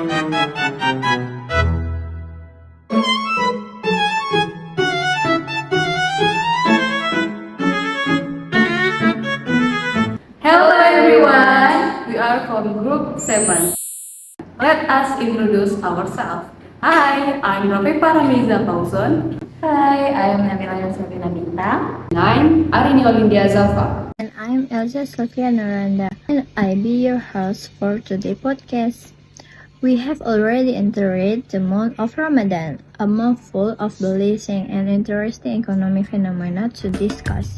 Hello everyone, we are from Group 7. Let us introduce ourselves. Hi, I'm Rafi Paramiza Pauson. Hi, I am Nabila Sabina Bintang. And I'm Arini Olindia Zafa. And I'm Elsa Sofia Naranda, and I be your host for today's podcast. We have already entered the month of Ramadan, a month full of blessing and interesting economic phenomena to discuss.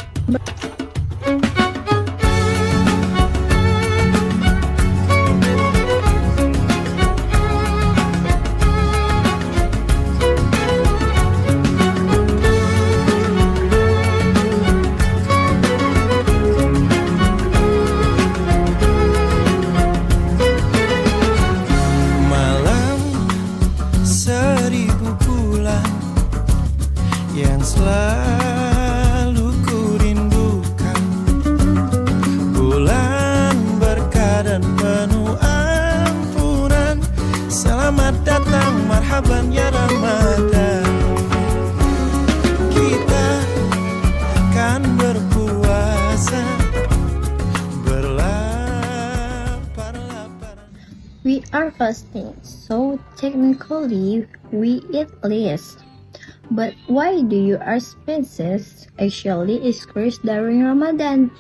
Yang selalu ku rindukan, bulan berkah dan penuh ampunan. Selamat datang, marhaban ya Ramadan. Kita kan berpuasa berlapar-lapar. We are fasting, so technically we eat less. But why do your expenses actually increase during Ramadan?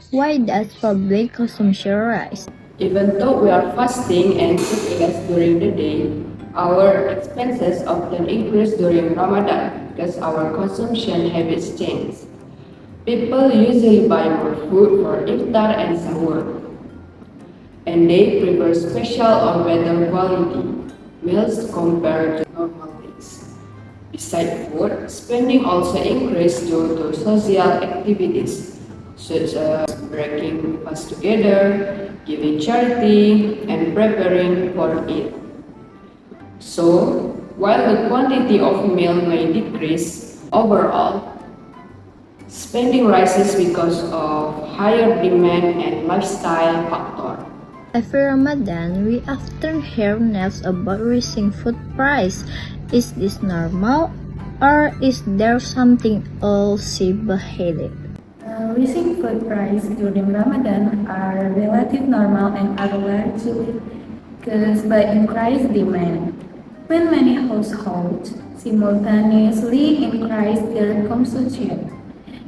Why does public consumption rise? Even though we are fasting and eat less during the day, our expenses often increase during Ramadan because our consumption habits change. People usually buy more food for iftar and sahur, and they prefer special or better quality meals compared to normal days. Besides food, spending also increased due to social activities such as breaking fast together, giving charity, and preparing for Eid. So, while the quantity of meal may decrease, overall, spending rises because of higher demand and lifestyle factor. Every Ramadan, we often hear news about rising food price. Is this normal, or is there something else behind it? Rising food price during Ramadan are relatively normal and are largely caused by increased demand. When many households simultaneously increase their consumption,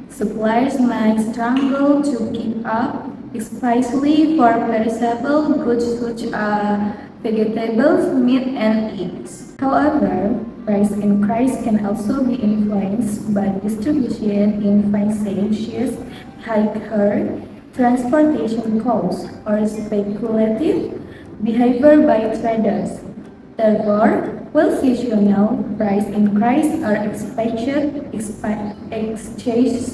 suppliers might struggle to keep up, especially for perishable goods such as vegetables, meat, and eggs. However, price increase can also be influenced by distribution inefficiencies, higher transportation costs, or speculative behavior by traders. Therefore, while seasonal price increase are expected, excessive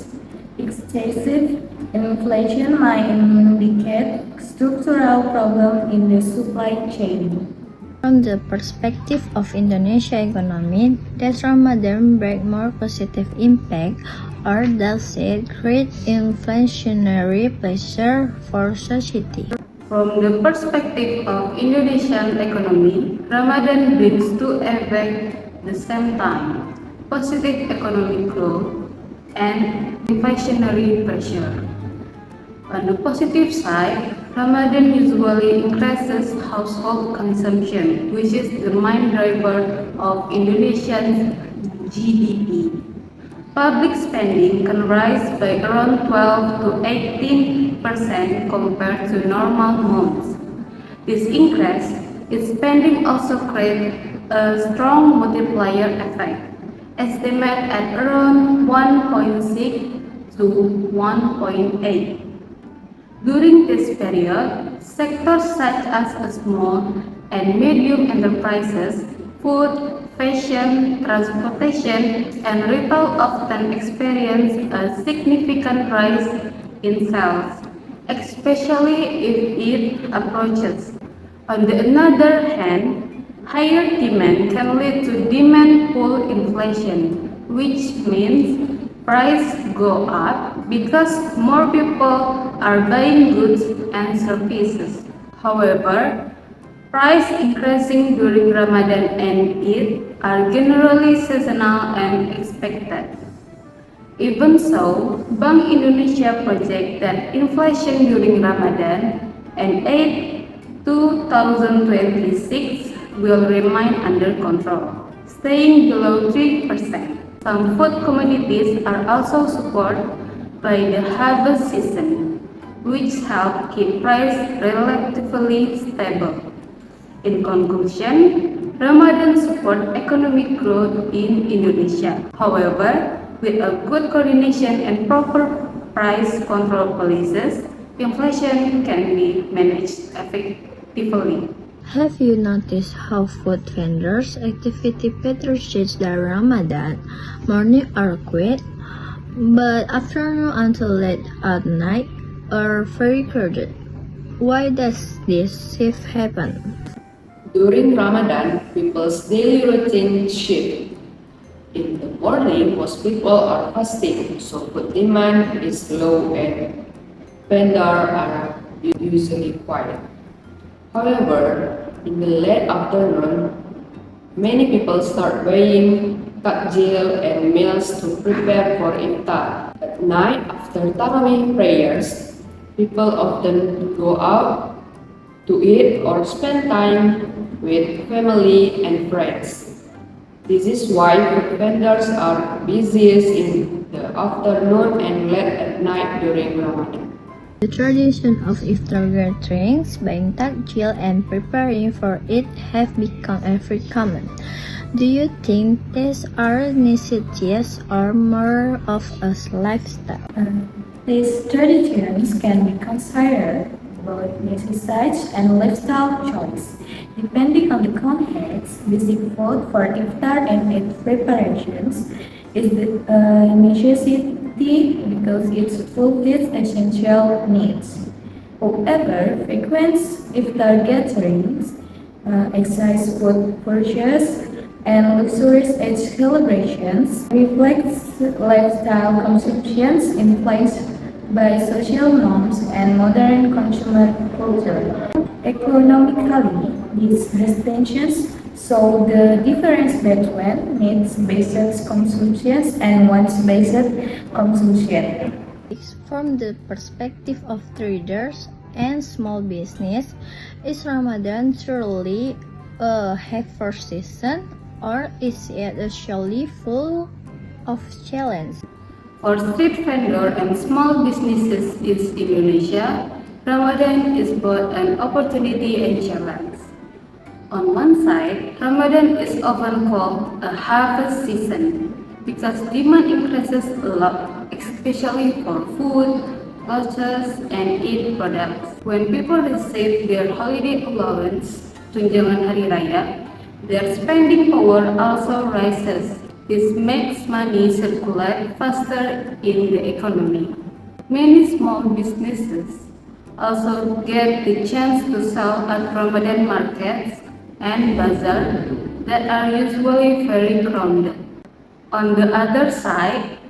inflation might indicate structural problem in the supply chain. From the perspective of Indonesia economy, does Ramadan bring more positive impact, or does it create inflationary pressure for society? From the perspective of Indonesian economy, Ramadan brings two effects at the same time: positive economic growth and inflationary pressure. On the positive side, Ramadan usually increases household consumption, which is the main driver of Indonesia's GDP. Public spending can rise by around 12 to 18% compared to normal months. This increase in spending also creates a strong multiplier effect, estimated at around 1.6 to 1.8. During this period, sectors such as small and medium enterprises, food, fashion, transportation, and retail often experience a significant rise in sales, especially if it approaches. On the other hand, higher demand can lead to demand pull inflation, which means prices go up because more people are buying goods and services. However, Price increasing during Ramadan and Eid are generally seasonal and expected. Even so, Bank Indonesia projects that inflation during Ramadan and Eid 2026 will remain under control, staying below 3%. Some food commodities are also supported by the harvest season, which help keep price relatively stable. In conclusion, Ramadan supports economic growth in Indonesia. However, with a good coordination and proper price control policies, inflation can be managed effectively. Have you noticed how food vendors' activity better change during Ramadan? Morning are quiet, but afternoon until late at night are very crowded. Why does this shift happen? During Ramadan, people's daily routine shift. In the morning, most people are fasting, so food demand is low and vendors are usually quiet. However, in the late afternoon, many people start buying takjil and meals to prepare for iftar. At night, after Tarawih prayers, people often go out to eat or spend time with family and friends. This is why food vendors are busiest in the afternoon and late at night during Ramadan. The tradition of iftar gatherings, buying takjil, and preparing for it have become very common. Do you think these are necessities or more of a lifestyle? These traditions can be considered both necessities and lifestyle choice. Depending on the context, basic food for iftar and its preparations is a necessity because it fulfills essential needs. However, frequent iftar gatherings, excise food purchase, and luxurious age celebrations reflects lifestyle consumptions influenced by social norms and modern consumer culture. Economically, these distinctions show the difference between needs-based consumption and wants-based consumption. From the perspective of traders and small business, is Ramadan truly a heifer season, or is it actually full of challenges? For street vendor and small businesses in Indonesia, Ramadan is both an opportunity and challenge. On one side, Ramadan is often called a harvest season because demand increases a lot, especially for food, clothes, and Eid products. When people receive their holiday allowance, tunjangan hari raya, their spending power also rises. This makes money circulate faster in the economy. Many small businesses also get the chance to sell at Ramadan markets and bazaar that are usually very crowded. On the other side,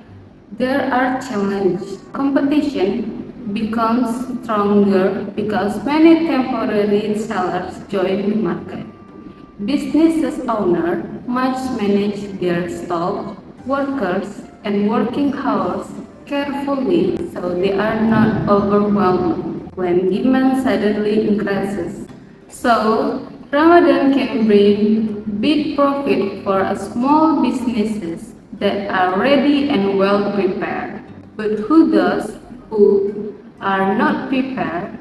there are challenges. Competition becomes stronger because many temporary sellers join the market. Business owners must manage their stock, workers, and working hours carefully so they are not overwhelmed when demand suddenly increases. So, Ramadan can bring big profit for small businesses that are ready and well prepared. But who are not prepared,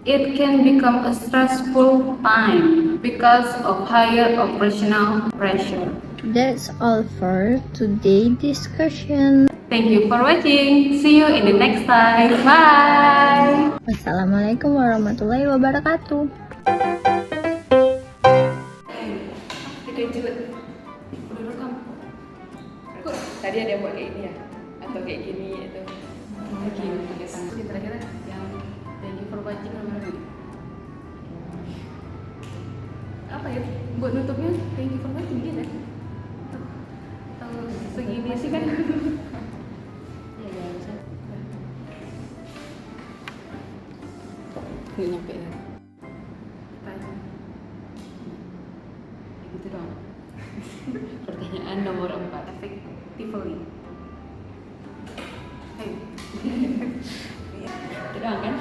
it can become a stressful time because of higher operational pressure. That's all for today's discussion. Thank you for watching. See you in the next time. Bye. Wassalamualaikum warahmatullahi wabarakatuh. Kita jelek. Udah rekam. Kok tadi ada yang buat kayak ini ya? Atau kayak gini atau lagi? Ini terakhir yang thank you for watching namanya. Apa ya? Buat nutupnya thank you for watching gini ya? Atau segini sih kan? Nggak nyampe ya. Itu dong. Pertanyaan nomor 4. Effectively. Hey. Itu doang kan?